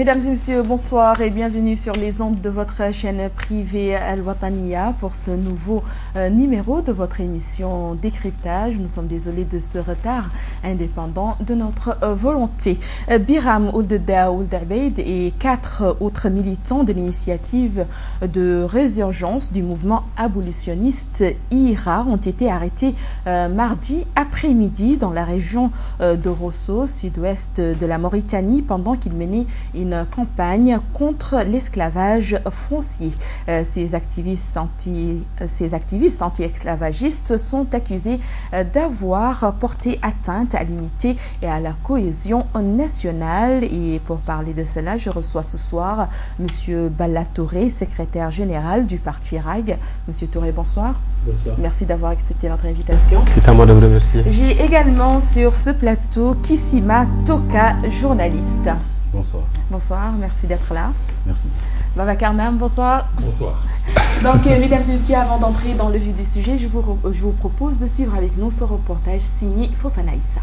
Mesdames et messieurs, bonsoir et bienvenue sur les ondes de votre chaîne privée Al Wataniya pour ce nouveau numéro de votre émission Décryptage. Nous sommes désolés de ce retard indépendant de notre volonté. Biram Ouldada Ould-Abeid et 4 autres militants de l'initiative de résurgence du mouvement abolitionniste IRA ont été arrêtés mardi après-midi dans la région de Rosso, sud-ouest de la Mauritanie, pendant qu'ils menaient une campagne contre l'esclavage foncier. Ces activistes anti-esclavagistes sont accusés d'avoir porté atteinte à l'unité et à la cohésion nationale. Et pour parler de cela, je reçois ce soir M. Balla Touré, secrétaire général du parti RAG. M. Touré, bonsoir. Bonsoir. Merci d'avoir accepté notre invitation. C'est à moi de vous remercier. J'ai également sur ce plateau Kissima Toka, journaliste. Bonsoir. Bonsoir, merci d'être là. Merci. Baba Karnam, bonsoir. Bonsoir. Donc, mesdames et messieurs, avant d'entrer dans le vif du sujet, je vous propose de suivre avec nous ce reportage signé Fofana Issa.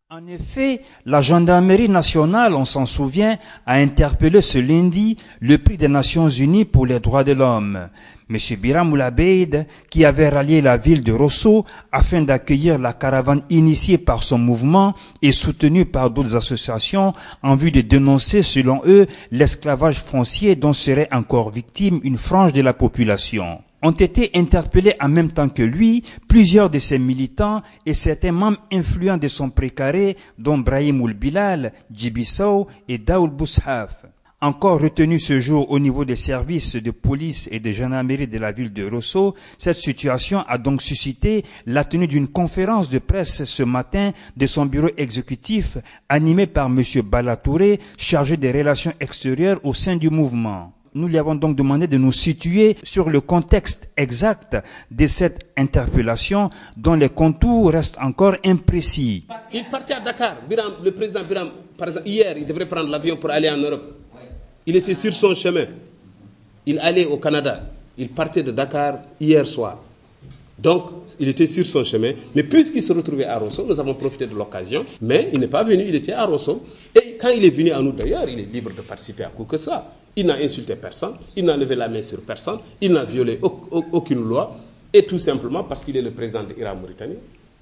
En effet, la gendarmerie nationale, on s'en souvient, a interpellé ce lundi le prix des Nations Unies pour les droits de l'homme. M. Biram Ould-Abeid, qui avait rallié la ville de Rosso afin d'accueillir la caravane initiée par son mouvement et soutenue par d'autres associations en vue de dénoncer, selon eux, l'esclavage foncier dont serait encore victime une frange de la population. Ont été interpellés en même temps que lui plusieurs de ses militants et certains membres influents de son précaré, dont Brahim Ould-Bilal, Djibi Sow et Daoud Boushaf. Encore retenu ce jour au niveau des services de police et de gendarmerie de la ville de Rosso, cette situation a donc suscité la tenue d'une conférence de presse ce matin de son bureau exécutif animé par M. Balla Touré, chargé des relations extérieures au sein du mouvement. Nous lui avons donc demandé de nous situer sur le contexte exact de cette interpellation dont les contours restent encore imprécis. Il partait à Dakar. Le président Biram, par exemple, hier, il devrait prendre l'avion pour aller en Europe. Il était sur son chemin. Il allait au Canada. Il partait de Dakar hier soir. Donc, il était sur son chemin. Mais puisqu'il se retrouvait à Rosso, nous avons profité de l'occasion. Mais il n'est pas venu, il était à Rosso. Et quand il est venu à nous d'ailleurs, il est libre de participer à quoi que ce soit. Il n'a insulté personne, il n'a levé la main sur personne, il n'a violé aucune loi. Et tout simplement parce qu'il est le président de l'IRA Mauritanie,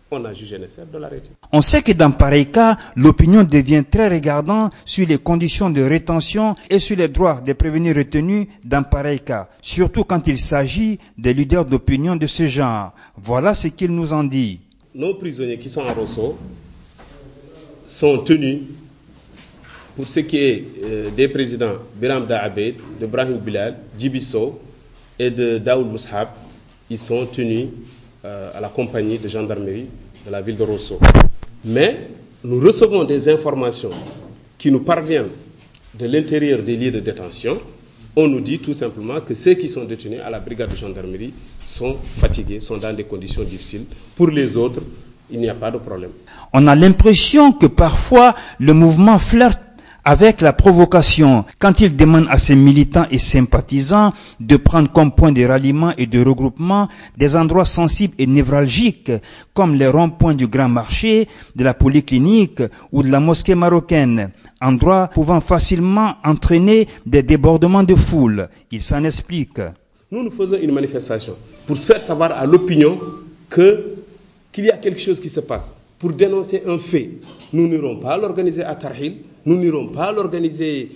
on a jugé nécessaire de l'arrêter. On sait que dans pareil cas, l'opinion devient très regardante sur les conditions de rétention et sur les droits des prévenus retenus dans pareil cas, surtout quand il s'agit des leaders d'opinion de ce genre. Voilà ce qu'il nous en dit. Nos prisonniers qui sont à Rosso sont tenus, pour ce qui est des présidents Biram Ould-Abeid, de Brahim Bilal, Djibi Sow et de Daoud Boushaf, ils sont tenus à la compagnie de gendarmerie de la ville de Rosso. Mais nous recevons des informations qui nous parviennent de l'intérieur des lieux de détention. On nous dit tout simplement que ceux qui sont détenus à la brigade de gendarmerie sont fatigués, sont dans des conditions difficiles. Pour les autres, il n'y a pas de problème. On a l'impression que parfois le mouvement flirte avec la provocation quand il demande à ses militants et sympathisants de prendre comme point de ralliement et de regroupement des endroits sensibles et névralgiques comme les ronds-points du Grand Marché, de la polyclinique ou de la mosquée marocaine, endroits pouvant facilement entraîner des débordements de foule. Il s'en explique. Nous faisons une manifestation pour faire savoir à l'opinion qu'il y a quelque chose qui se passe, pour dénoncer un fait. Nous n'irons pas l'organiser à Tarhil, nous n'irons pas l'organiser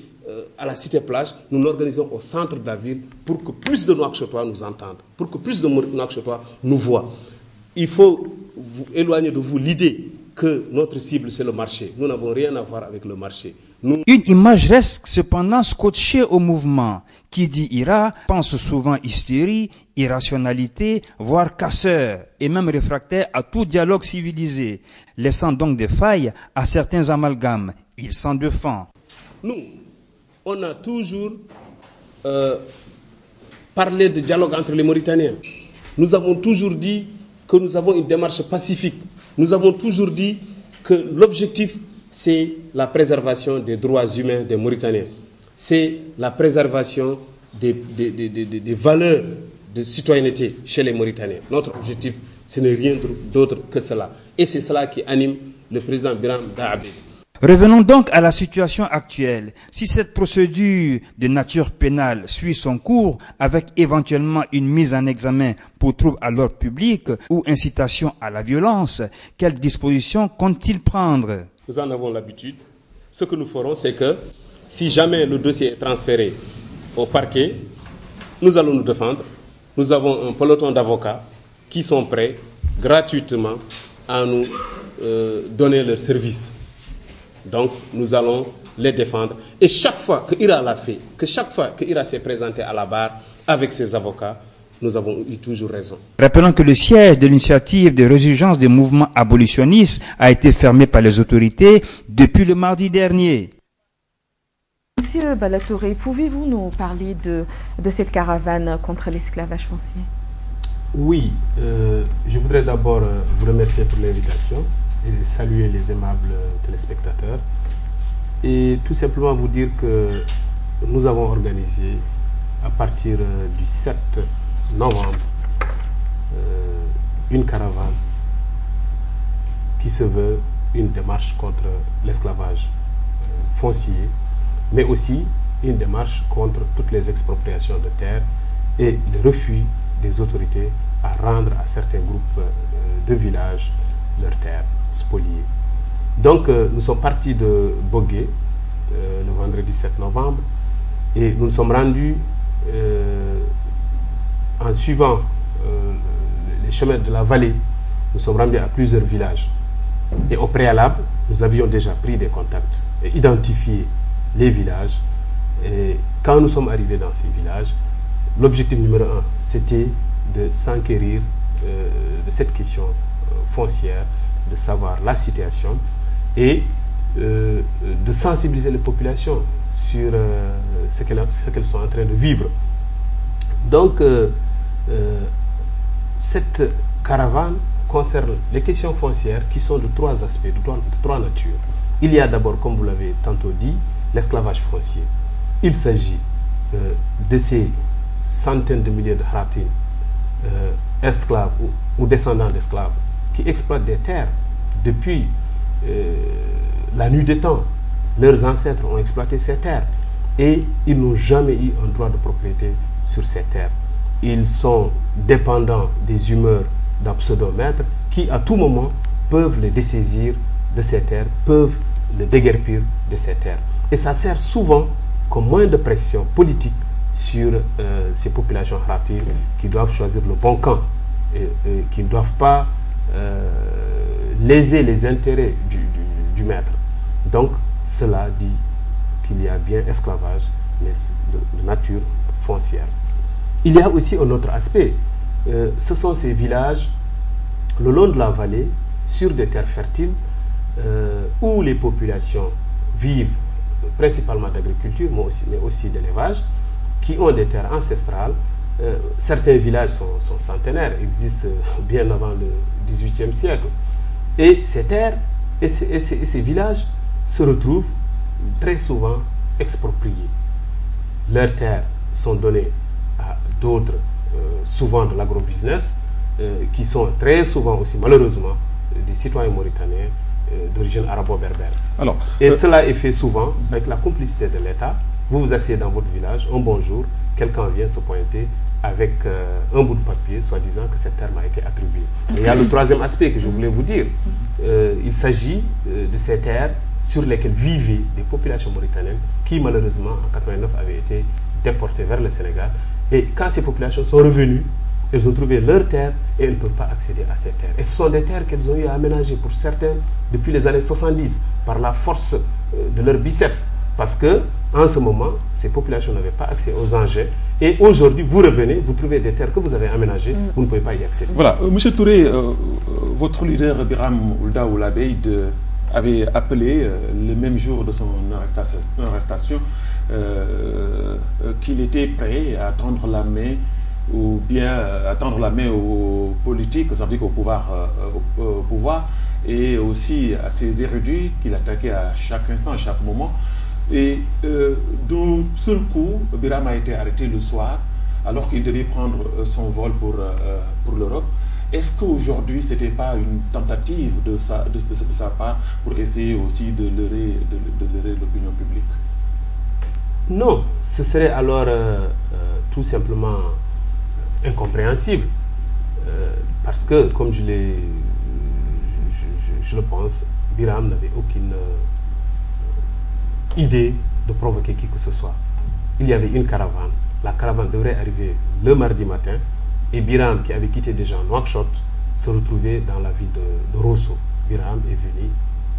à la cité plage, nous l'organisons au centre de la ville pour que plus de Nouakchotois nous entendent, pour que plus de Nouakchotois nous voient. Il faut éloigner de vous l'idée que notre cible c'est le marché. Nous n'avons rien à voir avec le marché. Une image reste cependant scotchée au mouvement. Qui dit IRA pense souvent hystérie, irrationalité, voire casseur, et même réfractaire à tout dialogue civilisé, laissant donc des failles à certains amalgames. Il s'en défend. Nous, on a toujours parlé de dialogue entre les Mauritaniens. Nous avons toujours dit que nous avons une démarche pacifique. Nous avons toujours dit que l'objectif, c'est la préservation des droits humains des Mauritaniens. C'est la préservation des valeurs de citoyenneté chez les Mauritaniens. Notre objectif, ce n'est rien d'autre que cela. Et c'est cela qui anime le président Biram Ould-Abeid. Revenons donc à la situation actuelle. Si cette procédure de nature pénale suit son cours avec éventuellement une mise en examen pour trouble à l'ordre public ou incitation à la violence, quelles dispositions compte-t-il prendre? Nous en avons l'habitude. Ce que nous ferons, c'est que si jamais le dossier est transféré au parquet, nous allons nous défendre. Nous avons un peloton d'avocats qui sont prêts gratuitement à nous donner leur service. Donc, nous allons les défendre. Et chaque fois que Ira l'a fait, chaque fois que Ira s'est présenté à la barre avec ses avocats, nous avons eu toujours raison. Rappelons que le siège de l'initiative de résurgence des mouvements abolitionnistes a été fermé par les autorités depuis le mardi dernier. Monsieur Balatouré, pouvez-vous nous parler de cette caravane contre l'esclavage foncier? Oui, je voudrais d'abord vous remercier pour l'invitation et saluer les aimables téléspectateurs et tout simplement vous dire que nous avons organisé à partir du 7 novembre une caravane qui se veut une démarche contre l'esclavage foncier, mais aussi une démarche contre toutes les expropriations de terres et le refus des autorités à rendre à certains groupes de villages leurs terres spoliées. Donc nous sommes partis de Bogué le vendredi 7 novembre et nous nous sommes rendus en suivant les chemins de la vallée, nous sommes rendus à plusieurs villages. Et au préalable, nous avions déjà pris des contacts et identifié les villages. Et quand nous sommes arrivés dans ces villages, l'objectif numéro 1, c'était de s'enquérir de cette question foncière, de savoir la situation et de sensibiliser les populations sur ce qu'elles sont en train de vivre. Donc, cette caravane concerne les questions foncières qui sont de trois aspects, de trois natures. Il y a d'abord, comme vous l'avez tantôt dit, l'esclavage foncier. Il s'agit de ces centaines de milliers de Haratines, esclaves ou descendants d'esclaves, qui exploitent des terres depuis la nuit des temps. Leurs ancêtres ont exploité ces terres et ils n'ont jamais eu un droit de propriété sur ces terres. Ils sont dépendants des humeurs d'un pseudomètre qui, à tout moment, peuvent les dessaisir de ces terres, peuvent le déguerpir de ces terres. Et ça sert souvent comme moyen de pression politique sur ces populations haratines qui doivent choisir le bon camp et qui ne doivent pas léser les intérêts du maître. Donc, cela dit qu'il y a bien esclavage, mais de nature foncière. Il y a aussi un autre aspect. Ce sont ces villages le long de la vallée, sur des terres fertiles, où les populations vivent principalement d'agriculture, mais aussi d'élevage, qui ont des terres ancestrales. Certains villages sont centenaires, existent bien avant le XVIIIe siècle. Et ces terres et ces villages se retrouvent très souvent expropriés. Leurs terres sont données à d'autres, souvent de l'agrobusiness, qui sont très souvent aussi, malheureusement, des citoyens mauritaniens d'origine arabo-berbère. Et cela est fait souvent avec la complicité de l'État. Vous vous asseyez dans votre village, un bon jour, quelqu'un vient se pointer avec un bout de papier, soi-disant que cette terre m'a été attribuée. Mais il y a le troisième aspect que je voulais vous dire. Il s'agit de ces terres sur lesquelles vivaient des populations mauritaniennes qui, malheureusement, en 1989, avaient été déportées vers le Sénégal. Et quand ces populations sont revenues, elles ont trouvé leurs terres et elles ne peuvent pas accéder à ces terres. Et ce sont des terres qu'elles ont eu à aménager pour certaines depuis les années 70 par la force de leurs biceps. Parce que en ce moment, ces populations n'avaient pas accès aux engins. Et aujourd'hui, vous revenez, vous trouvez des terres que vous avez aménagées, vous ne pouvez pas y accéder. Voilà. Monsieur Touré, votre leader Biram Oulda Oulabeid avait appelé le même jour de son arrestation qu'il était prêt à tendre la main ou bien à tendre la main aux politiques, ça veut dire au pouvoir, et aussi à ces érudits qu'il attaquait à chaque instant, à chaque moment. Et d'un seul coup, Biram a été arrêté le soir, alors qu'il devait prendre son vol pour l'Europe. Est-ce qu'aujourd'hui, ce n'était pas une tentative de sa part pour essayer aussi de leurrer l'opinion publique? Non, ce serait alors tout simplement incompréhensible. Parce que, comme je le pense, Biram n'avait aucune idée de provoquer qui que ce soit. Il y avait une caravane. La caravane devrait arriver le mardi matin. Et Biram, qui avait quitté déjà Nouakchott, se retrouvait dans la ville de Rosso. Biram est venu,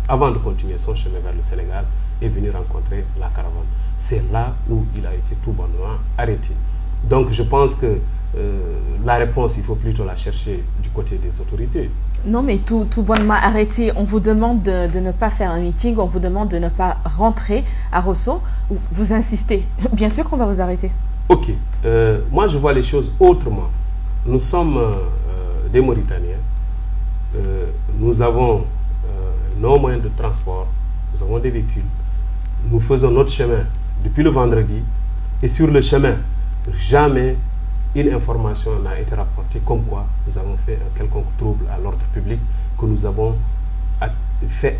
avant de continuer son chemin vers le Sénégal, est venu rencontrer la caravane. C'est là où il a été tout bonnement arrêté. Donc je pense que la réponse, il faut plutôt la chercher du côté des autorités. Non, mais tout bonnement arrêté. On vous demande de ne pas faire un meeting, on vous demande de ne pas rentrer à Rosso. Vous insistez. Bien sûr qu'on va vous arrêter. Ok. Moi, je vois les choses autrement. Nous sommes des Mauritaniens. Nous avons nos moyens de transport. Nous avons des véhicules. Nous faisons notre chemin depuis le vendredi. Et sur le chemin, jamais une information n'a été rapportée comme quoi nous avons fait un quelconque trouble à l'ordre public, que nous avons fait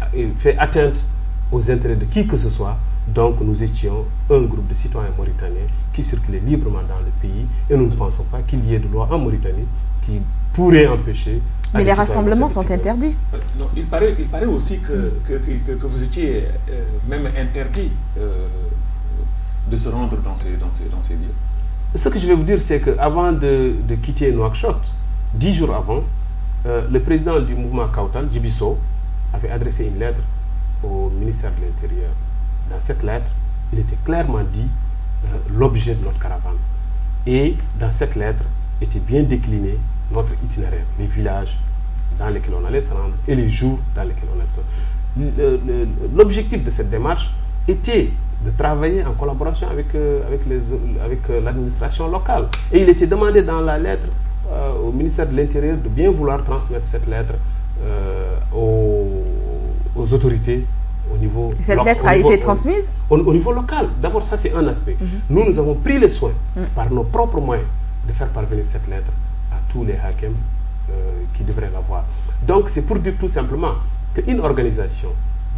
atteinte aux intérêts de qui que ce soit. Donc nous étions un groupe de citoyens mauritaniens qui circulaient librement dans le pays et nous ne pensons pas qu'il y ait de loi en Mauritanie qui pourrait empêcher... Mais les rassemblements sont interdits. Non, il paraît aussi que vous étiez même interdit de se rendre dans ces lieux. Ce que je vais vous dire, c'est qu'avant de quitter Nouakchott, 10 jours avant, le président du mouvement Kautal, Djibisso, avait adressé une lettre au ministère de l'Intérieur. Dans cette lettre, il était clairement dit l'objet de notre caravane. Et dans cette lettre était bien décliné notre itinéraire, les villages dans lesquels on allait se rendre et les jours dans lesquels on allait se rendre. L'objectif de cette démarche était de travailler en collaboration avec l'administration locale. Et il était demandé dans la lettre au ministère de l'Intérieur de bien vouloir transmettre cette lettre aux autorités au niveau... Cette lettre a été transmise au niveau local. D'abord, ça c'est un aspect. Nous avons pris le soin, par nos propres moyens, de faire parvenir cette lettre à tous les hakems qui devraient l'avoir. Donc c'est pour dire tout simplement qu'une organisation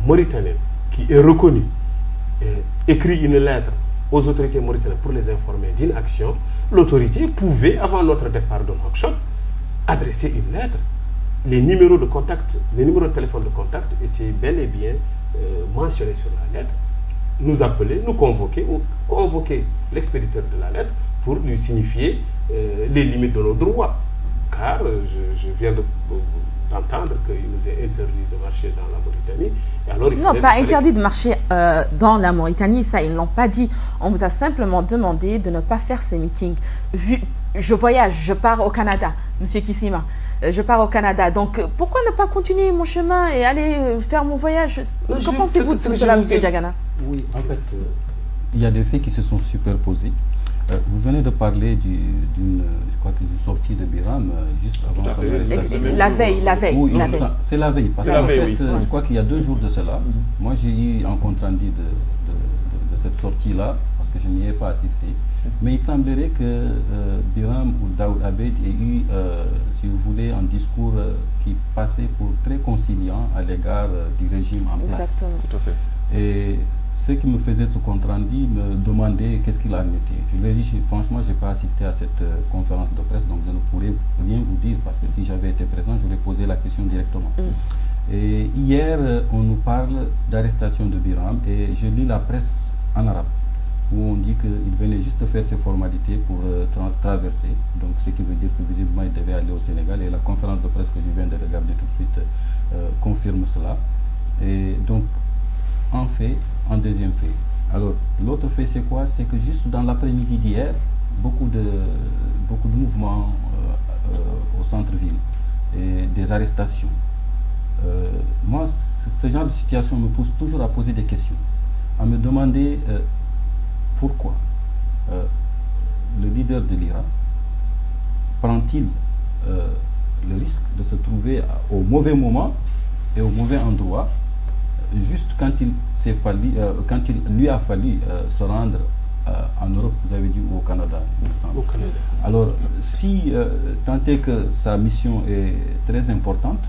mauritanienne qui est reconnue écrit une lettre aux autorités mauritaniennes pour les informer d'une action, l'autorité pouvait, avant notre départ de Nouakchott, adresser une lettre. Les numéros de contact, les numéros de téléphone de contact étaient bel et bien mentionnés sur la lettre. Nous appeler, nous convoquer, ou convoquer l'expéditeur de la lettre pour lui signifier les limites de nos droits. Car je viens d'entendre qu'il nous est interdit de marcher dans la Mauritanie. Et alors, non, pas interdit de marcher dans la Mauritanie, ça ils ne l'ont pas dit. On vous a simplement demandé de ne pas faire ces meetings. Je voyage, je pars au Canada, Monsieur Kissima. Je pars au Canada, donc pourquoi ne pas continuer mon chemin et aller faire mon voyage? Qu'en pensez-vous de tout cela, Monsieur Diagana? Oui, en fait, il y a des faits qui se sont superposés. Vous venez de parler d'une sortie de Biram juste avant son arrestation. La veille. Oui, c'est la veille. Parce qu'en fait, je crois qu'il y a 2 jours de cela, moi j'ai eu un compte rendu de cette sortie-là, parce que je n'y ai pas assisté. Mais il semblerait que Biram ou Daoud Abed ait eu, si vous voulez, un discours qui passait pour très conciliant à l'égard du régime en place. Exactement. Tout à fait. Et ceux qui me faisaient ce compte rendu me demandaient qu'est-ce qu'il en était. Je leur ai dit, franchement, je n'ai pas assisté à cette conférence de presse, donc je ne pourrais rien vous dire, parce que si j'avais été présent, j'aurais posé la question directement. Et hier, on nous parle d'arrestation de Biram, et je lis la presse en arabe, où on dit qu'il venait juste de faire ses formalités pour traverser, donc ce qui veut dire que visiblement il devait aller au Sénégal, et la conférence de presse que je viens de regarder tout de suite confirme cela. Et donc, en deuxième fait. Alors, l'autre fait, c'est quoi? C'est que juste dans l'après-midi d'hier, beaucoup de mouvements au centre-ville et des arrestations. Moi, ce genre de situation me pousse toujours à poser des questions, à me demander pourquoi le leader de l'Iran prend-il le risque de se trouver au mauvais moment et au mauvais endroit, juste quand il lui a fallu se rendre en Europe, vous avez dit, ou au Canada, il me semble. Au Canada. Alors, si tant est que sa mission est très importante,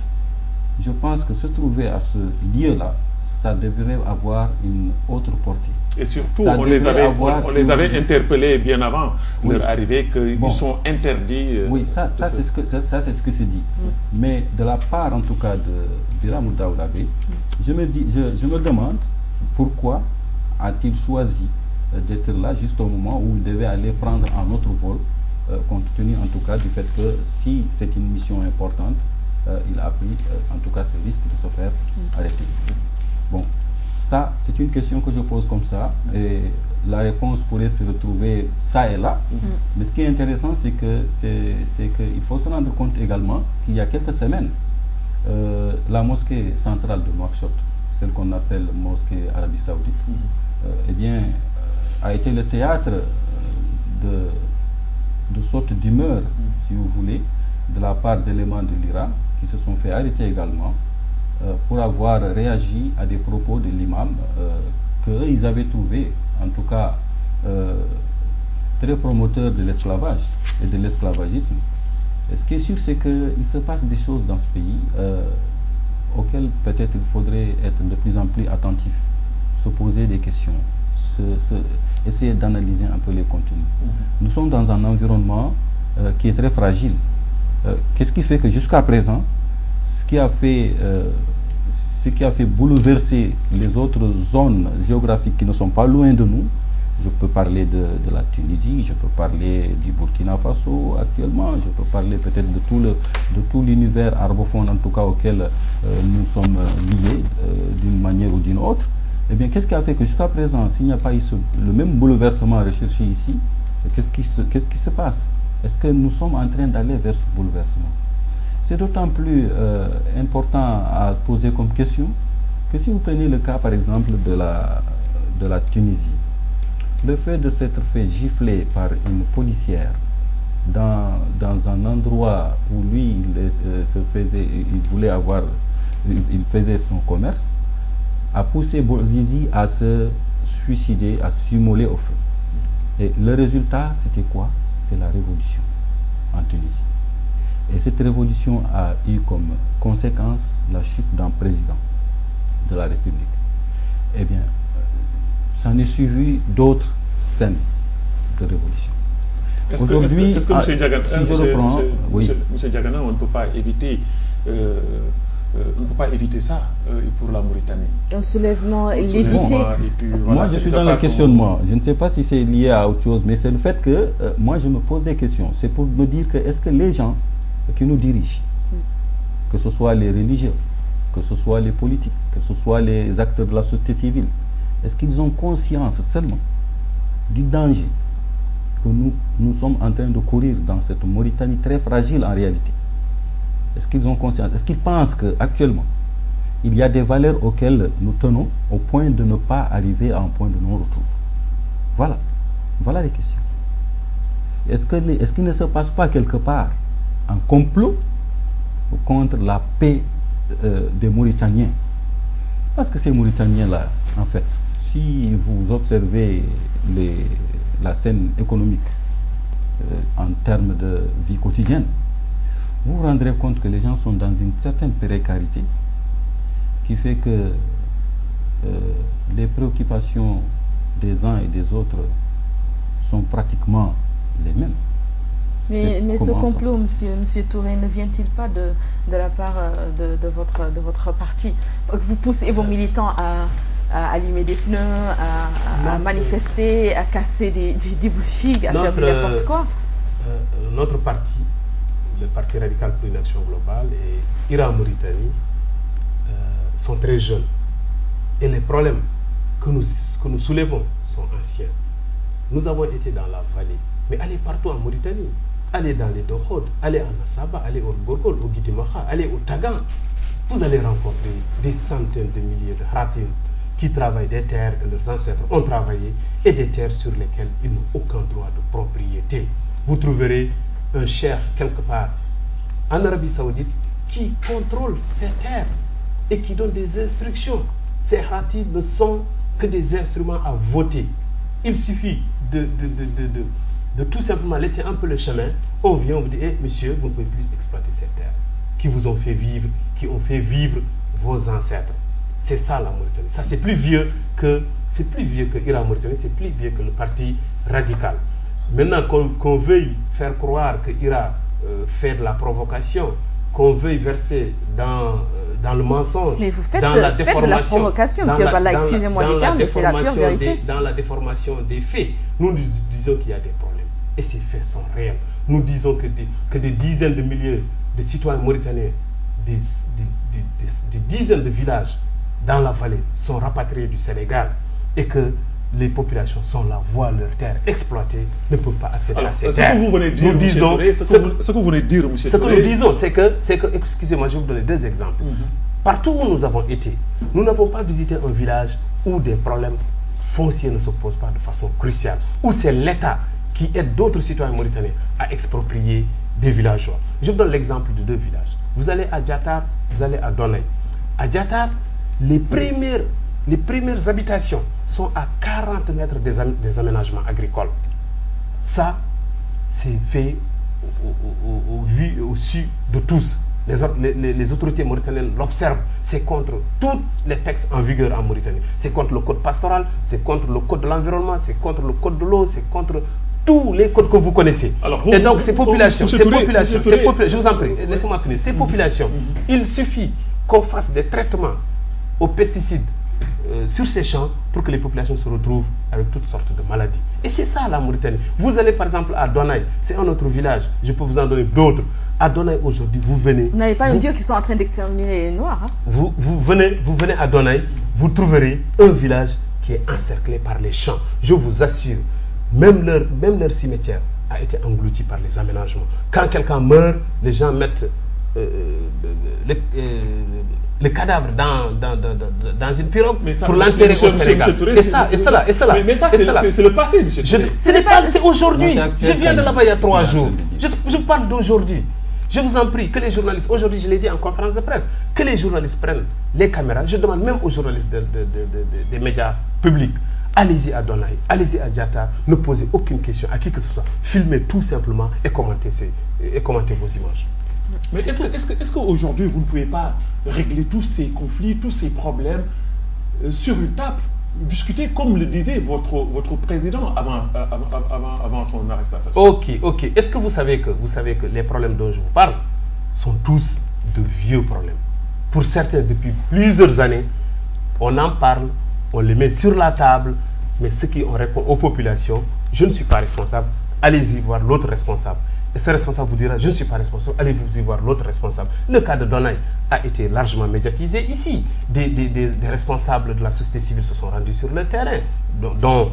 je pense que se trouver à ce lieu-là, ça devrait avoir une autre portée. Et surtout, Ça on les devrait avait interpellés bien avant leur arrivée, qu'ils sont interdits. Oui, ça c'est ce que se dit. Mais de la part, en tout cas, de Biram Daoulabé, je me demande pourquoi a-t-il choisi d'être là juste au moment où il devait aller prendre un autre vol, compte tenu en tout cas du fait que si c'est une mission importante, il a pris en tout cas ce risque de se faire arrêter. Bon, ça c'est une question que je pose comme ça et la réponse pourrait se retrouver ça et là. Mais ce qui est intéressant, c'est qu'il faut se rendre compte également qu'il y a quelques semaines, la mosquée centrale de Nouakchott, celle qu'on appelle mosquée Arabie Saoudite, eh bien, a été le théâtre de sortes d'humeur, si vous voulez, de la part d'éléments de l'Iran qui se sont fait arrêter également pour avoir réagi à des propos de l'imam qu'eux, ils avaient trouvé, en tout cas, très promoteurs de l'esclavage et de l'esclavagisme. Et ce qui est sûr, c'est qu'il se passe des choses dans ce pays auxquelles peut-être il faudrait être de plus en plus attentif, se poser des questions, essayer d'analyser un peu les contenus. Nous sommes dans un environnement qui est très fragile. Qu'est-ce qui fait que jusqu'à présent, ce qui a fait bouleverser les autres zones géographiques qui ne sont pas loin de nous, je peux parler de la Tunisie, je peux parler du Burkina Faso actuellement, je peux parler peut-être de tout l'univers arbophone en tout cas auquel nous sommes liés d'une manière ou d'une autre. Eh bien, qu'est-ce qui a fait que jusqu'à présent, s'il n'y a pas eu le même bouleversement recherché ici, qu'est-ce qui se passe? Est-ce que nous sommes en train d'aller vers ce bouleversement? C'est d'autant plus important à poser comme question que si vous prenez le cas, par exemple, de la Tunisie, le fait de s'être fait gifler par une policière dans un endroit où lui, il faisait son commerce, a poussé Bouazizi à se suicider, à s'immoler au feu. Et le résultat, c'était quoi? C'est la révolution en Tunisie. Et cette révolution a eu comme conséquence la chute d'un président de la République. Eh bien, ça en est suivi d'autres scènes de révolution. Aujourd'hui, est-ce que M. Diagana, si je reprends, oui. M. Diagana, on ne peut pas éviter ça pour la Mauritanie. Un soulèvement évité. Moi, je suis dans le questionnement. Je ne sais pas si c'est lié à autre chose, mais c'est le fait que moi, je me pose des questions. C'est pour me dire que est-ce que les gens qui nous dirigent, que ce soit les religieux, que ce soit les politiques, que ce soit les acteurs de la société civile, est-ce qu'ils ont conscience seulement du danger que nous sommes en train de courir dans cette Mauritanie très fragile en réalité? Est-ce qu'ils ont conscience? Est-ce qu'ils pensent qu'actuellement, il y a des valeurs auxquelles nous tenons au point de ne pas arriver à un point de non-retour? Voilà les questions. Est-ce qu'il ne se passe pas quelque part un complot contre la paix des Mauritaniens? Parce que ces Mauritaniens-là, en fait, si vous observez la scène économique en termes de vie quotidienne, vous vous rendrez compte que les gens sont dans une certaine précarité qui fait que les préoccupations des uns et des autres sont pratiquement les mêmes. Mais ce complot, monsieur Touré, ne vient-il pas de la part de votre parti? Vous poussez vos militants à allumer des pneus, à manifester, à casser des bougies, à faire n'importe quoi? Notre parti, le Parti radical pour une action globale et Iran-Mauritanie sont très jeunes. Et les problèmes que nous soulevons sont anciens. Nous avons été dans la vallée, mais allez partout en Mauritanie. Allez dans les Dohod, allez en Assaba, allez au Gorgol, au Guidimaha, allez au Tagan. Vous allez rencontrer des centaines de milliers de Haratins qui travaillent des terres que leurs ancêtres ont travaillées et des terres sur lesquelles ils n'ont aucun droit de propriété. Vous trouverez un cheikh quelque part en Arabie Saoudite qui contrôle ces terres et qui donne des instructions. Ces Haratins ne sont que des instruments à voter. Il suffit de tout simplement laisser un peu le chemin, on vient, on vous dit, monsieur, vous ne pouvez plus exploiter cette terre qui vous ont fait vivre, qui ont fait vivre vos ancêtres. C'est ça la Mauritanie. Ça, c'est plus vieux que IRA Mauritanie, c'est plus vieux que le parti radical. Maintenant, qu'on veuille faire croire que IRA fait de la provocation, qu'on veuille verser dans le mensonge, mais vous faites dans la déformation, de la provocation, monsieur Bala, excusez-moi du terme, mais c'est la pure vérité. Dans la déformation des faits, nous disons qu'il y a des problèmes. Et ces faits sont réels. Nous disons que des dizaines de milliers de citoyens mauritaniens, des dizaines de villages dans la vallée sont rapatriés du Sénégal et que les populations sont là, voient leurs terres exploitées, ne peuvent pas accéder à ces terres. Ce que vous venez de dire, nous disons, ce que vous venez de dire, monsieur ce que nous disons, c'est que excusez-moi, je vais vous donner deux exemples. Partout où nous avons été, nous n'avons pas visité un village où des problèmes fonciers ne se posent pas de façon cruciale, où c'est l'État qui aide d'autres citoyens mauritaniens à exproprier des villageois. Je vous donne l'exemple de deux villages. Vous allez à Diatar, vous allez à Donay. À Diatar, les premières habitations sont à 40 mètres des aménagements agricoles. Ça, c'est fait au su de tous. Les autorités mauritaniennes l'observent. C'est contre tous les textes en vigueur en Mauritanie. C'est contre le code pastoral, c'est contre le code de l'environnement, c'est contre le code de l'eau, c'est contre tous les codes que vous connaissez. Alors, et donc ces populations, je vous en prie, laissez-moi finir. Ces populations, il suffit qu'on fasse des traitements aux pesticides sur ces champs pour que les populations se retrouvent avec toutes sortes de maladies. Et c'est ça la Mauritanie. Vous allez par exemple à Donay, c'est un autre village, je peux vous en donner d'autres. À Donay aujourd'hui, vous venez... Vous n'allez pas nous dire qu'ils sont en train d'exterminer les Noirs. Hein? Vous venez à Donay, vous trouverez un village qui est encerclé par les champs. Je vous assure, même leur cimetière a été englouti par les aménagements. Quand quelqu'un meurt, les gens mettent le cadavre dans une pirogue pour l'enterrer au Sénégal. Mais ça, c'est le passé, monsieur. C'est aujourd'hui. Je viens de là-bas il y a 3 jours. Je parle d'aujourd'hui. Je vous en prie, que les journalistes, aujourd'hui je l'ai dit en conférence de presse, que les journalistes prennent les caméras. Je demande même aux journalistes des médias publics, allez-y à Donay, allez-y à Diatar, ne posez aucune question à qui que ce soit. Filmez tout simplement et commentez vos images. Mais est-ce qu'aujourd'hui, vous ne pouvez pas régler tous ces conflits, tous ces problèmes sur une table, discuter comme le disait votre président avant son arrestation? Ok. Est-ce que vous savez que les problèmes dont je vous parle sont tous de vieux problèmes? Pour certains, depuis plusieurs années, on en parle, on les met sur la table, mais ceux qui ont répondu aux populations, je ne suis pas responsable, allez-y voir l'autre responsable. Et ce responsable vous dira, je ne suis pas responsable, allez-vous y voir l'autre responsable. Le cas de Donay a été largement médiatisé ici. Des responsables de la société civile se sont rendus sur le terrain, dont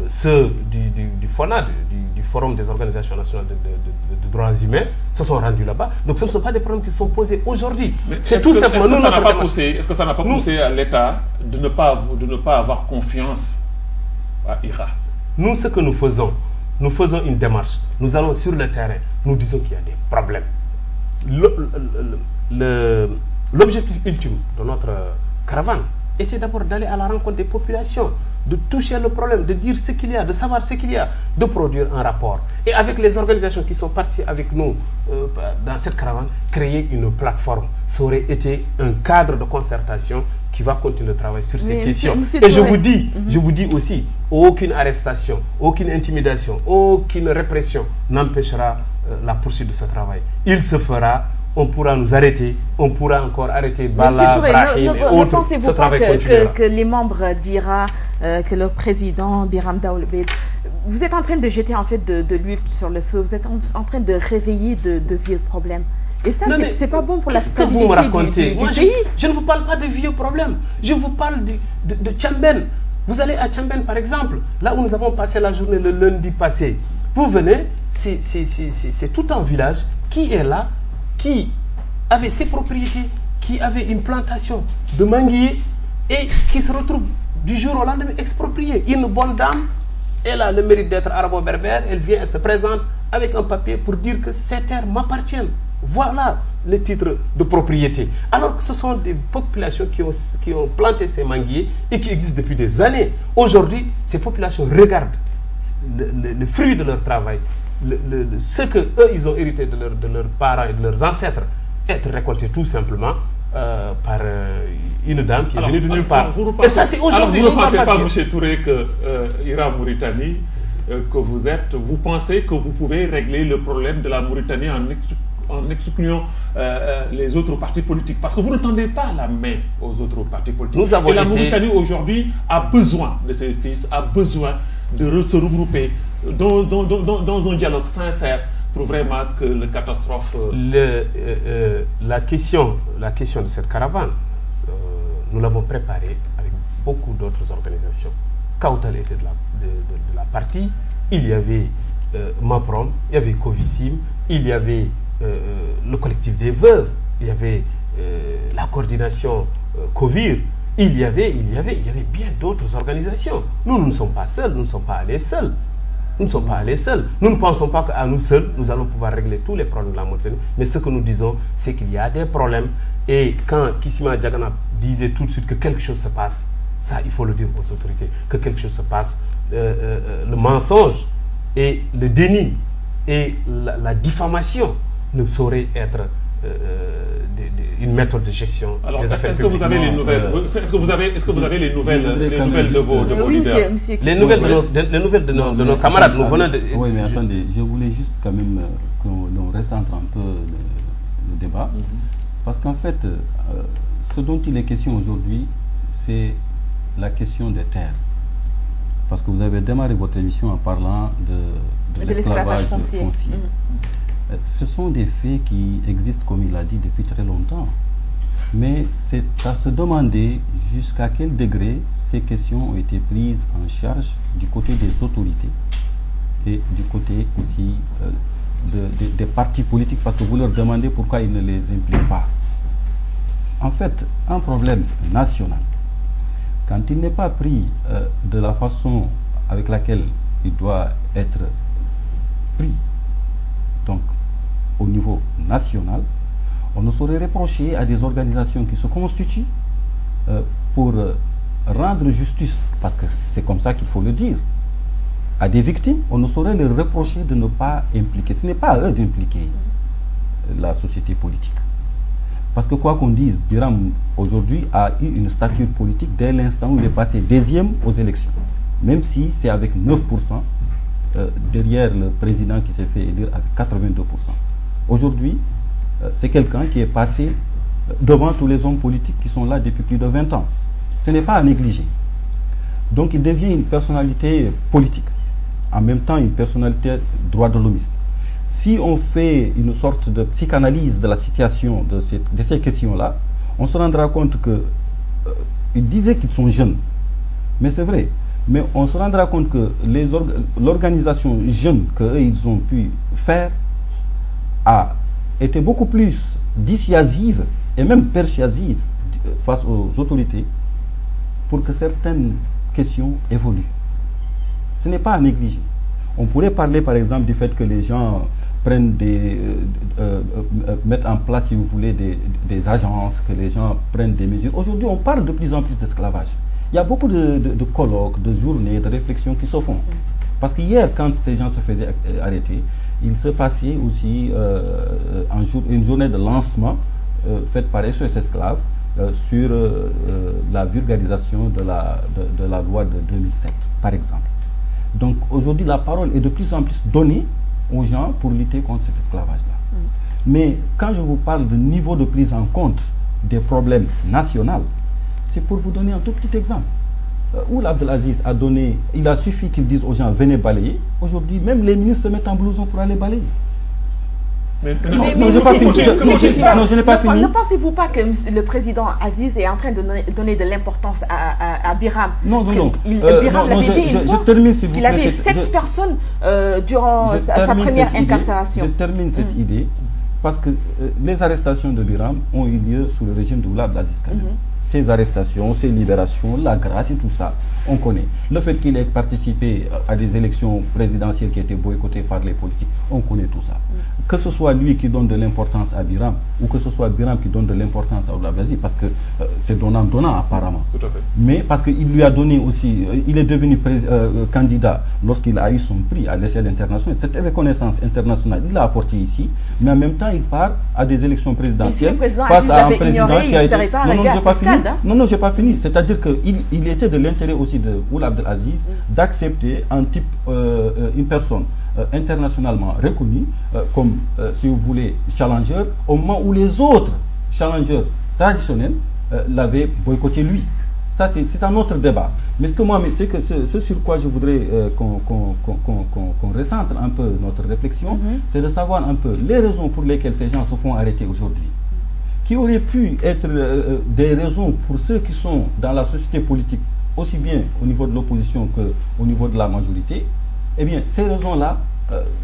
ceux du FONA, du Forum des organisations nationales de droits humains, se sont rendus là-bas. Donc ce ne sont pas des problèmes qui sont posés aujourd'hui. C'est tout simplement... Est-ce que ça n'a pas poussé à l'État de ne pas avoir confiance à IRA? Nous, ce que nous faisons une démarche. Nous allons sur le terrain. Nous disons qu'il y a des problèmes. L'objectif ultime de notre caravane était d'abord d'aller à la rencontre des populations, de toucher le problème, de dire ce qu'il y a, de savoir ce qu'il y a, de produire un rapport. Et avec les organisations qui sont parties avec nous dans cette caravane, créer une plateforme. Ça aurait été un cadre de concertation qui va continuer le travail sur ces questions. Et je vous dis aussi, aucune arrestation, aucune intimidation, aucune répression n'empêchera la poursuite de ce travail. Il se fera, on pourra nous arrêter, on pourra encore arrêter Bala, Brahim et autres. Ne pensez-vous pas que les membres d'IRA, que le président Biram Daoulbed, vous êtes en train de jeter en fait de l'huile sur le feu, vous êtes en train de réveiller de vieux problèmes. Et ça, c'est pas bon pour la stabilité du pays. Je ne vous parle pas de vieux problèmes. Je vous parle de Tchamben. Vous allez à Tchamben, par exemple, là où nous avons passé la journée le lundi passé. Vous venez, c'est tout un village qui est là, qui avait ses propriétés, qui avait une plantation de manguiers et qui se retrouve du jour au lendemain exproprié. Une bonne dame, elle a le mérite d'être arabo-berbère, elle vient, elle se présente avec un papier pour dire que ces terres m'appartiennent. Voilà le titre de propriété. Alors que ce sont des populations qui ont planté ces manguiers et qui existent depuis des années. Aujourd'hui, ces populations regardent le fruit de leur travail, ce que eux ils ont hérité de leurs parents et de leurs ancêtres, être récolté tout simplement par une dame qui est venue de nulle part. Et ça, c'est aujourd'hui. Vous ne pensez pas, M. Touré, que Ira Mauritanie, que vous êtes, vous pensez que vous pouvez régler le problème de la Mauritanie en excluant les autres partis politiques? Parce que vous ne tendez pas la main aux autres partis politiques. Et la Mauritanie aujourd'hui a besoin de ses fils, a besoin de se regrouper dans un dialogue sincère pour vraiment que la catastrophe... La question de cette caravane, nous l'avons préparée avec beaucoup d'autres organisations. Kautal était de la partie, il y avait MAPROM, il y avait Covisim, il y avait le collectif des veuves, il y avait la coordination Covir, il y avait bien d'autres organisations. Nous ne sommes pas seuls, nous ne sommes pas allés seuls. Nous ne sommes pas allés seuls. Nous ne pensons pas qu'à nous seuls, nous allons pouvoir régler tous les problèmes de la Mauritanie. Mais ce que nous disons, c'est qu'il y a des problèmes. Et quand Kissima Diagana disait tout de suite que quelque chose se passe, ça, il faut le dire aux autorités, que quelque chose se passe. Le mensonge et le déni et la diffamation ne sauraient être une méthode de gestion des affaires publiques. Est-ce que vous avez les nouvelles Est-ce que vous avez les nouvelles de vos leaders? Les nouvelles de nos camarades, nous venons de... Oui, mais attendez, je voulais juste quand même qu'on recentre un peu le débat. Parce qu'en fait, ce dont il est question aujourd'hui, c'est la question des terres. Parce que vous avez démarré votre émission en parlant de l'esclavage foncier. Ce sont des faits qui existent, comme il l'a dit, depuis très longtemps. Mais c'est à se demander jusqu'à quel degré ces questions ont été prises en charge du côté des autorités et du côté aussi des partis politiques, parce que vous leur demandez pourquoi ils ne les impliquent pas. En fait, un problème national, quand il n'est pas pris de la façon avec laquelle il doit être pris, donc au niveau national, on ne saurait reprocher à des organisations qui se constituent pour rendre justice, parce que c'est comme ça qu'il faut le dire, à des victimes, on ne saurait leur reprocher de ne pas impliquer. Ce n'est pas à eux d'impliquer la société politique. Parce que quoi qu'on dise, Biram aujourd'hui a eu une stature politique dès l'instant où il est passé deuxième aux élections. Même si c'est avec 9%, derrière le président qui s'est fait élire avec 82%. Aujourd'hui, c'est quelqu'un qui est passé devant tous les hommes politiques qui sont là depuis plus de 20 ans. Ce n'est pas à négliger. Donc il devient une personnalité politique, en même temps une personnalité droit de l'homiste. Si on fait une sorte de psychanalyse de la situation de ces questions-là, on se rendra compte que ils disaient qu'ils sont jeunes, mais c'est vrai. Mais on se rendra compte que l'organisation jeune qu'ils ont pu faire a été beaucoup plus dissuasive et même persuasive face aux autorités pour que certaines questions évoluent. Ce n'est pas à négliger. On pourrait parler par exemple du fait que les gens prennent mettent en place, si vous voulez, des agences, que les gens prennent des mesures. Aujourd'hui, on parle de plus en plus d'esclavage. Il y a beaucoup de colloques, de journées, de réflexions qui se font. Parce qu'hier, quand ces gens se faisaient arrêter, il se passait aussi une journée de lancement faite par SOS Esclaves sur la vulgarisation de la loi de 2007, par exemple. Donc aujourd'hui, la parole est de plus en plus donnée aux gens pour lutter contre cet esclavage-là. Mais quand je vous parle de niveau de prise en compte des problèmes nationaux, c'est pour vous donner un tout petit exemple. Ould Abdelaziz a donné, il a suffi qu'ils disent aux gens venez balayer. Aujourd'hui, même les ministres se mettent en blouson pour aller balayer. Je n'ai pas fini. Ne pensez-vous pas que le président Aziz est en train de donner de l'importance à Biram? Non. Biram l'avait dit une fois qu'il avait 7 personnes durant sa première incarcération. Je termine cette idée parce que les arrestations de Biram ont eu lieu sous le régime de Ould Abdelaziz. Ces arrestations, ces libérations, la grâce et tout ça, on connaît. Le fait qu'il ait participé à des élections présidentielles qui étaient boycottées par les politiques, on connaît tout ça. que ce soit lui qui donne de l'importance à Biram ou que ce soit Biram qui donne de l'importance à Oulabazi, parce que c'est donnant-donnant apparemment. Tout à fait. Mais parce qu'il lui a donné aussi, il est devenu candidat lorsqu'il a eu son prix à l'échelle internationale. Cette reconnaissance internationale, il l'a apporté ici, mais en même temps, il part à des élections présidentielles face à un président qui a été... Non, j'ai pas fini. C'est-à-dire qu'il était de l'intérêt aussi de Ould Abdel Aziz d'accepter un type, une personne internationalement reconnu comme, si vous voulez, challenger, au moment où les autres challengers traditionnels l'avaient boycotté lui. Ça, c'est un autre débat. Mais ce sur quoi je voudrais qu'on recentre un peu notre réflexion, c'est de savoir un peu les raisons pour lesquelles ces gens se font arrêter aujourd'hui, qui auraient pu être des raisons pour ceux qui sont dans la société politique, aussi bien au niveau de l'opposition qu'au niveau de la majorité. Eh bien, ces raisons-là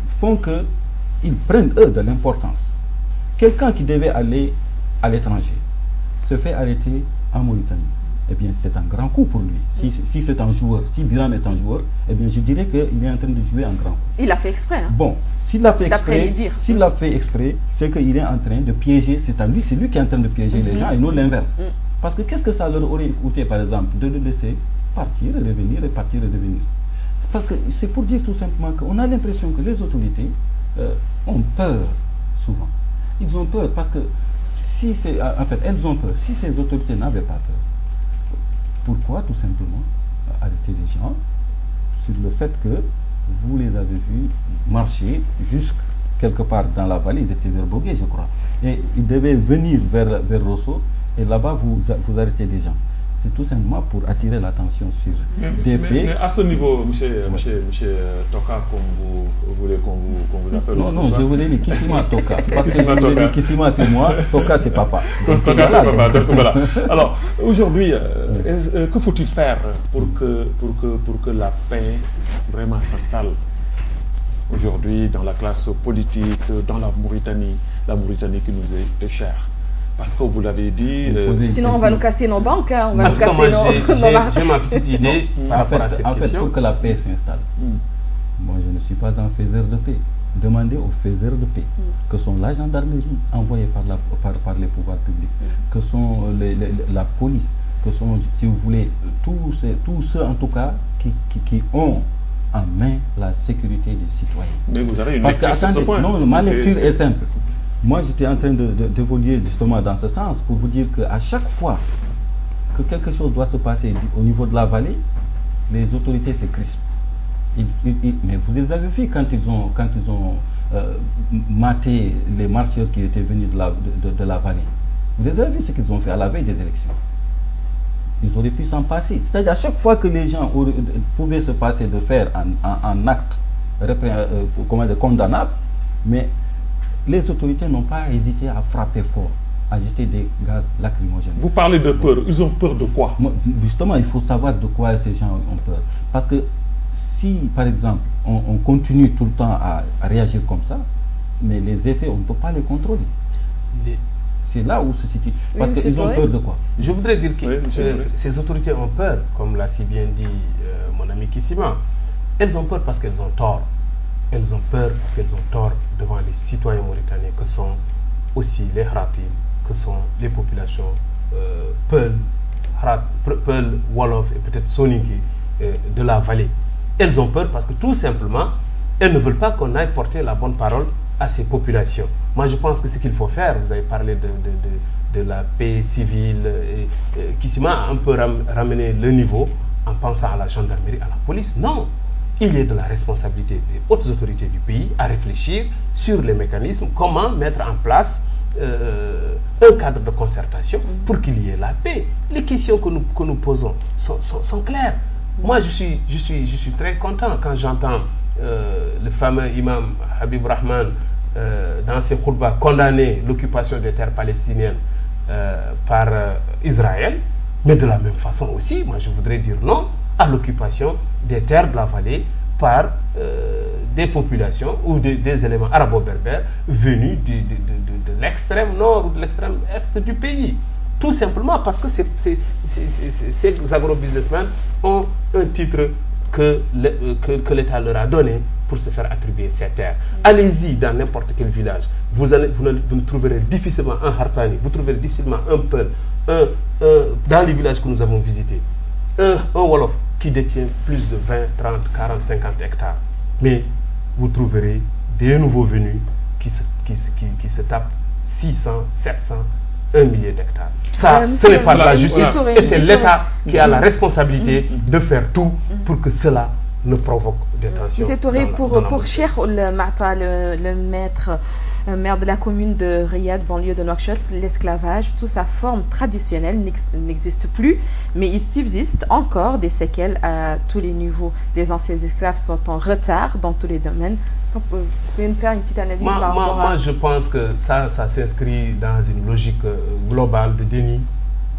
font qu'ils prennent, eux, de l'importance. Quelqu'un qui devait aller à l'étranger se fait arrêter en Mauritanie. Eh bien, c'est un grand coup pour lui. Si c'est un joueur, si Biram est un joueur, eh bien, je dirais qu'il est en train de jouer un grand coup. Il a fait exprès. Hein? Bon, s'il l'a fait exprès, c'est qu'il est en train de piéger, c'est lui qui est en train de piéger les gens et non l'inverse. Parce que qu'est-ce que ça leur aurait coûté, par exemple, de le laisser partir, revenir, et partir et revenir? Parce que c'est pour dire tout simplement qu'on a l'impression que les autorités ont peur souvent. Ils ont peur parce que elles ont peur. Si ces autorités n'avaient pas peur, pourquoi tout simplement arrêter les gens sur le fait que vous les avez vus marcher jusque quelque part dans la vallée, ils étaient vers Bogué, je crois. Et ils devaient venir vers Rosso et là-bas vous arrêtez des gens. C'est tout simplement pour attirer l'attention sur des faits. Mais à ce niveau, monsieur Toka, comme vous voulez qu'on vous appelle? Non, je vous ai dit Kissima Toka. Parce que je vous ai dit Kissima c'est moi, Toka c'est papa. Toka c'est papa, donc voilà. Alors, aujourd'hui, que faut-il faire pour que la paix vraiment s'installe aujourd'hui dans la classe politique, dans la Mauritanie qui nous est chère? Parce que vous l'avez dit... sinon, on va nous casser nos banques. Hein, on va nous casser nos... J'ai ma petite idée par rapport à cette question. En fait, pour que la paix s'installe, moi, je ne suis pas un faiseur de paix. Demandez aux faiseurs de paix, que sont la gendarmerie envoyée par les pouvoirs publics, que sont la police, que sont, si vous voulez, tous ceux, en tout cas, qui ont en main la sécurité des citoyens. Mais vous avez une lecture sur ce point? Non, ma lecture est simple. Moi, j'étais en train d'évoluer justement dans ce sens pour vous dire qu'à chaque fois que quelque chose doit se passer au niveau de la vallée, les autorités se crispent. Mais vous les avez vus quand ils ont maté les marcheurs qui étaient venus de la vallée. Vous les avez vus ce qu'ils ont fait à la veille des élections. Ils auraient pu s'en passer. C'est-à-dire à chaque fois que les gens pouvaient se passer de faire un acte condamnable, mais les autorités n'ont pas hésité à frapper fort, à jeter des gaz lacrymogènes. Vous parlez de peur. Ils ont peur de quoi? Justement, il faut savoir de quoi ces gens ont peur. Parce que si, par exemple, on continue tout le temps à réagir comme ça, mais les effets, on ne peut pas les contrôler. C'est là où se situe. Parce qu'ils ont peur de quoi? Je voudrais dire que ces autorités ont peur, comme l'a si bien dit mon ami Kissima. Elles ont peur parce qu'elles ont tort. Elles ont peur parce qu'elles ont tort devant les citoyens mauritaniens que sont aussi les Haratim, que sont les populations Peul, Wolof et peut-être Soninké de la vallée. Elles ont peur parce que tout simplement, elles ne veulent pas qu'on aille porter la bonne parole à ces populations. Moi, je pense que ce qu'il faut faire, vous avez parlé de la paix civile, Kissima a un peu ramené le niveau en pensant à la gendarmerie, à la police. Non! Il est de la responsabilité des hautes autorités du pays à réfléchir sur les mécanismes, comment mettre en place un cadre de concertation pour qu'il y ait la paix. Les questions que nous posons sont claires. Moi, je suis très content quand j'entends le fameux imam Habib Rahman dans ses khutbahs condamner l'occupation des terres palestiniennes par Israël, mais de la même façon aussi, moi je voudrais dire non à l'occupation des terres de la vallée par des populations ou des éléments arabo-berbères venus de l'extrême nord ou de l'extrême est du pays. Tout simplement parce que ces agro-businessmen ont un titre que l'État leur a donné pour se faire attribuer ces terres. Allez-y dans n'importe quel village. Vous ne trouverez difficilement un Hartani, vous trouverez difficilement un Peul, dans les villages que nous avons visités, un Wolof qui détient plus de 20, 30, 40, 50 hectares. Mais vous trouverez des nouveaux venus qui se tapent 600, 700, 1 millier d'hectares. Ça, ce n'est pas la justice. Et c'est l'État qui a la responsabilité de faire tout pour que cela ne provoque des tensions. Monsieur Touré, pour Cheikh Mata, le maire de la commune de Riyad, banlieue de Nouakchott, l'esclavage, sous sa forme traditionnelle, n'existe plus, mais il subsiste encore des séquelles à tous les niveaux. Les anciens esclaves sont en retard dans tous les domaines. Vous pouvez me faire une petite analyse par rapport à... Moi, je pense que ça s'inscrit dans une logique globale de déni.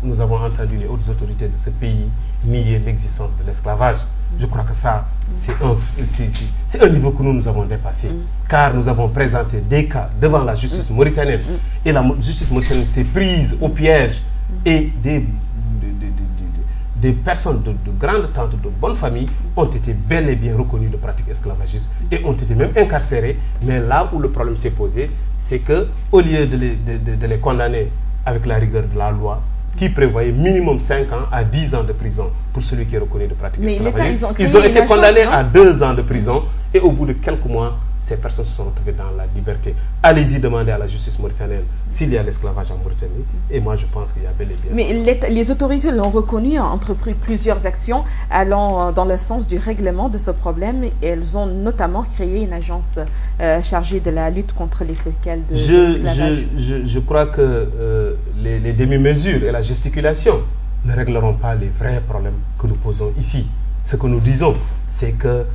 Nous avons entendu les hautes autorités de ce pays nier l'existence de l'esclavage. Je crois que ça, c'est un niveau que nous avons dépassé. Car nous avons présenté des cas devant la justice mauritanienne. Et la justice mauritanienne s'est prise au piège. Et des personnes de grandes tentes, de bonne famille, ont été bel et bien reconnues de pratiques esclavagistes et ont été même incarcérées. Mais là où le problème s'est posé, c'est qu'au lieu de les condamner avec la rigueur de la loi, qui prévoyait minimum 5 ans à 10 ans de prison pour celui qui est reconnu de pratiques esclavagistes, ils ont été condamnés à 2 ans de prison et au bout de quelques mois, ces personnes se sont retrouvées dans la liberté. Allez-y demander à la justice mauritanienne s'il y a l'esclavage en Mauritanie. Et moi, je pense qu'il y a bel et bien... Mais les autorités l'ont reconnu, ont entrepris plusieurs actions allant dans le sens du règlement de ce problème. Et elles ont notamment créé une agence chargée de la lutte contre les séquelles de l'esclavage. Je crois que les demi-mesures et la gesticulation ne régleront pas les vrais problèmes que nous posons ici. Ce que nous disons, c'est que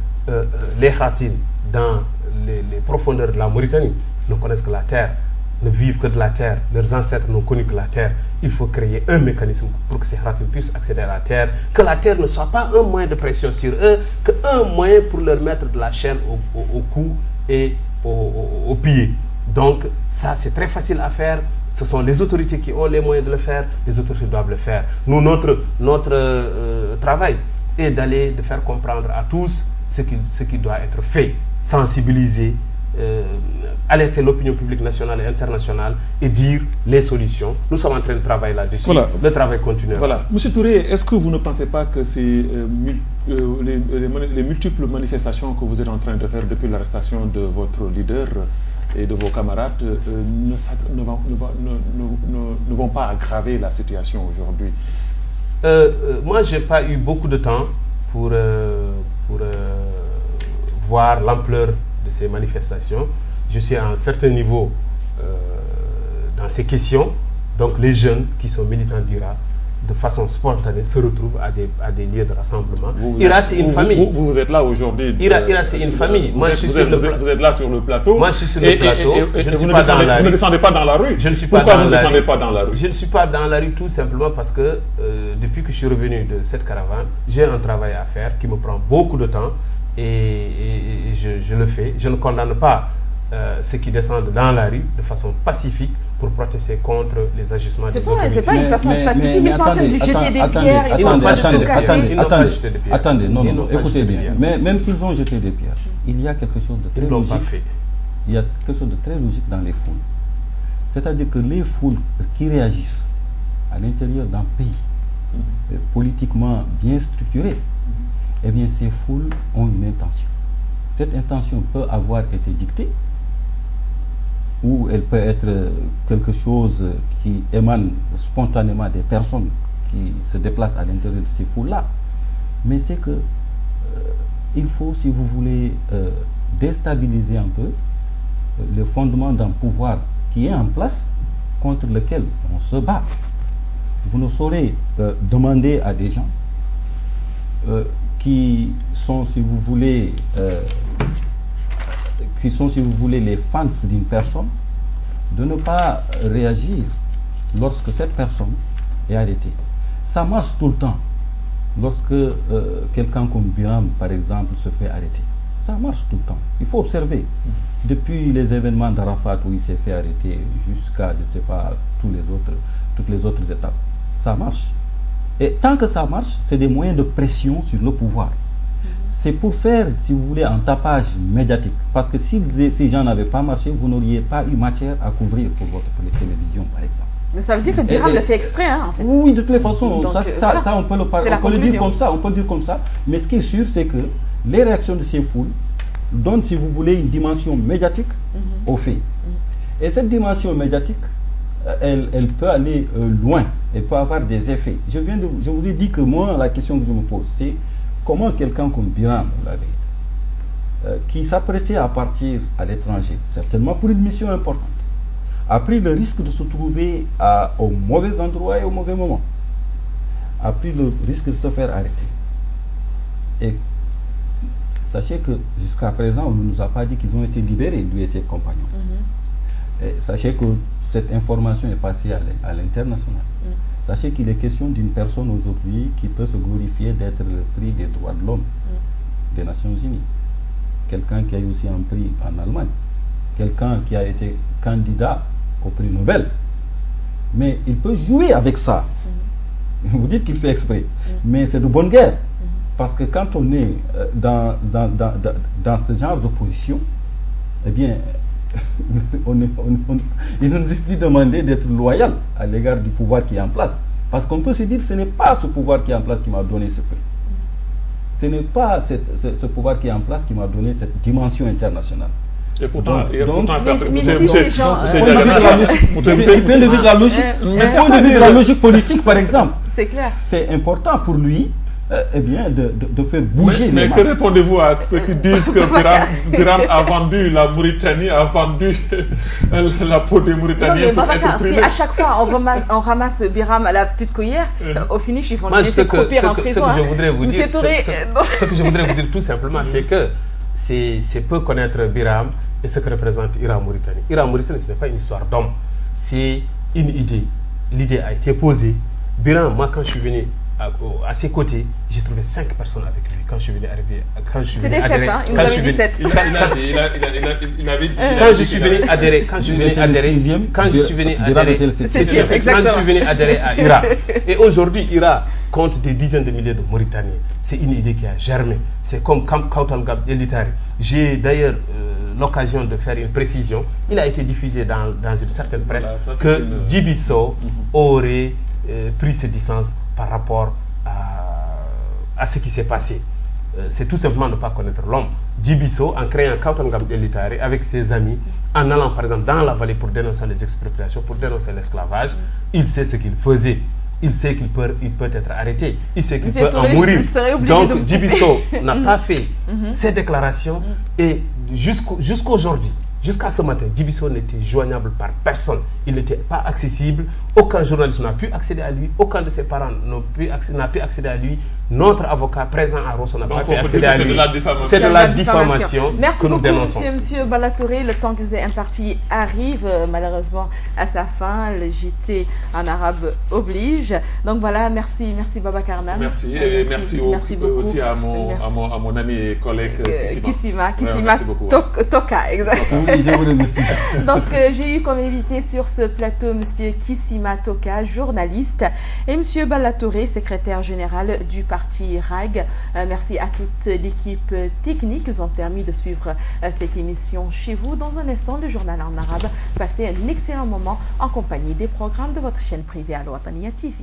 les Khatines, dans les profondeurs de la Mauritanie, ne connaissent que la terre, ne vivent que de la terre. Leurs ancêtres n'ont connu que la terre. Il faut créer un mécanisme pour que ces Khatines puissent accéder à la terre, que la terre ne soit pas un moyen de pression sur eux, qu'un moyen pour leur mettre de la chaîne au cou et au pied. Donc ça, c'est très facile à faire. Ce sont les autorités qui ont les moyens de le faire. Les autorités doivent le faire. Nous, notre travail est de faire comprendre à tous ce qui doit être fait. Sensibiliser, alerter l'opinion publique nationale et internationale et dire les solutions. Nous sommes en train de travailler là-dessus. Voilà. Le travail continue. Voilà. Monsieur Touré, est-ce que vous ne pensez pas que les multiples manifestations que vous êtes en train de faire depuis l'arrestation de votre leader et de vos camarades ne vont pas aggraver la situation aujourd'hui? Moi, je n'ai pas eu beaucoup de temps pour voir l'ampleur de ces manifestations. Je suis à un certain niveau dans ces questions. Donc les jeunes qui sont militants d'IRA, de façon spontanée, se retrouvent à des lieux de rassemblement. IRA, c'est une famille. Vous êtes là aujourd'hui. IRA, c'est une famille. Vous êtes là sur le plateau. Moi, je suis sur le plateau. Je ne suis pas dans la rue. Vous ne descendez pas dans la rue. Je ne suis pas Pourquoi dans vous ne la descendez rue. pas dans la rue? Je ne suis pas dans la rue tout simplement parce que depuis que je suis revenu de cette caravane, j'ai un travail à faire qui me prend beaucoup de temps et je le fais. Je ne condamne pas ceux qui descendent dans la rue de façon pacifique pour protester contre les agissements des autorités. C'est pas une façon pacifique, ils sont en train de jeter des pierres, ils sont en train de tout casser. Attendez, non, écoutez bien. Mais même s'ils ont jeté des pierres, il y a quelque chose de très logique. Il y a quelque chose de très logique dans les foules. C'est-à-dire que les foules qui réagissent à l'intérieur d'un pays politiquement bien structuré, eh bien ces foules ont une intention. Cette intention peut avoir été dictée ou elle peut être quelque chose qui émane spontanément des personnes qui se déplacent à l'intérieur de ces foules-là. Mais c'est que il faut, si vous voulez, déstabiliser un peu le fondement d'un pouvoir qui est en place contre lequel on se bat. Vous ne saurez demander à des gens qui sont, si vous voulez, les fans d'une personne, de ne pas réagir lorsque cette personne est arrêtée. Ça marche tout le temps. Lorsque quelqu'un comme Biram, par exemple, se fait arrêter. Ça marche tout le temps. Il faut observer. Depuis les événements d'Arafat où il s'est fait arrêter jusqu'à, je ne sais pas, toutes les autres étapes. Ça marche. Et tant que ça marche, c'est des moyens de pression sur le pouvoir. c'est pour faire, si vous voulez, un tapage médiatique. Parce que si ces gens n'avaient pas marché, vous n'auriez pas eu matière à couvrir pour les télévisions, par exemple. Mais ça veut dire que Biram le fait exprès, hein, en fait. Oui, de toutes les façons, donc, ça on peut le dire comme ça, on peut le dire comme ça. Mais ce qui est sûr, c'est que les réactions de ces foules donnent, si vous voulez, une dimension médiatique aux faits. Et cette dimension médiatique, elle peut aller loin, elle peut avoir des effets. Je vous ai dit que moi, la question que je me pose, c'est comment quelqu'un comme Biram qui s'apprêtait à partir à l'étranger, certainement pour une mission importante, a pris le risque de se trouver au mauvais endroit et au mauvais moment, a pris le risque de se faire arrêter. Et sachez que jusqu'à présent, on ne nous a pas dit qu'ils ont été libérés, lui et ses compagnons. Et sachez que cette information est passée à l'international. Sachez qu'il est question d'une personne aujourd'hui qui peut se glorifier d'être le prix des droits de l'homme des Nations Unies. Quelqu'un qui a eu aussi un prix en Allemagne. Quelqu'un qui a été candidat au prix Nobel. Mais il peut jouer avec ça. Vous dites qu'il fait exprès. Mais c'est de bonne guerre. Parce que quand on est dans ce genre de position, eh bien, il ne nous est plus demandé d'être loyal à l'égard du pouvoir qui est en place. Parce qu'on peut se dire que ce n'est pas ce pouvoir qui est en place qui m'a donné ce prix. Ce n'est pas ce pouvoir qui est en place qui m'a donné cette dimension internationale. Et pourtant, il peut lever de la logique. Mais c'est lever de la logique politique, par exemple. C'est clair. C'est important pour lui. Eh bien, de faire bouger les masses. Mais que répondez-vous à ceux qui disent que Biram a vendu la Mauritanie, a vendu la peau des Mauritaniens pour être privé? Si à chaque fois on ramasse Biram à la petite cuillère, au finish ils vont le laisser croupir en prison. Ce que je voudrais vous dire tout simplement, c'est que c'est peu connaître Biram et ce que représente Iran-Mauritanie. Iran-Mauritanie, ce n'est pas une histoire d'homme, c'est une idée. L'idée a été posée. Biram, moi quand je suis venu à ses côtés, j'ai trouvé 5 personnes avec lui quand je suis venu arriver. C'était 7, hein? Il nous avait dit 7. Il avait dit. Quand je suis venu adhérer, quand je suis venu adhérer à IRA. Et aujourd'hui, IRA compte des dizaines de milliers de Mauritaniens. C'est une idée qui a germé. C'est comme Kautal Gab Elitari. J'ai d'ailleurs l'occasion de faire une précision. Il a été diffusé dans une certaine presse que Djibi Sow aurait pris ses distances par rapport à ce qui s'est passé. C'est tout simplement ne pas connaître l'homme. Djibi Sow, en créant Kautal Gab Elitari avec ses amis, en allant par exemple dans la vallée pour dénoncer les expropriations, pour dénoncer l'esclavage, il sait ce qu'il faisait. Il sait qu'il peut être arrêté. Il sait qu'il peut en mourir. Donc Djibi Sow n'a pas fait ces déclarations et jusqu'aujourd'hui, jusqu'à ce matin, Djibi Sow n'était joignable par personne. Il n'était pas accessible. Aucun journaliste n'a pu accéder à lui. Aucun de ses parents n'a pu accéder à lui. Notre avocat présent à Rosso n'a pas pu accéder à lui. C'est de la diffamation que nous dénonçons. Merci beaucoup, monsieur Balatouré. Le temps que vous avez imparti arrive malheureusement à sa fin. Le JT en arabe oblige. Donc voilà, merci Babacar Nam. Merci. Et merci aussi à mon ami et collègue Kissima Toka, exactement. Donc j'ai eu comme invité sur ce plateau monsieur Kissima Toka, journaliste, et monsieur Balatouré, secrétaire général du parti RAG. Merci à toute l'équipe technique qui nous ont permis de suivre cette émission chez vous. Dans un instant, le journal en arabe. Passez un excellent moment en compagnie des programmes de votre chaîne privée Al Wataniya TV.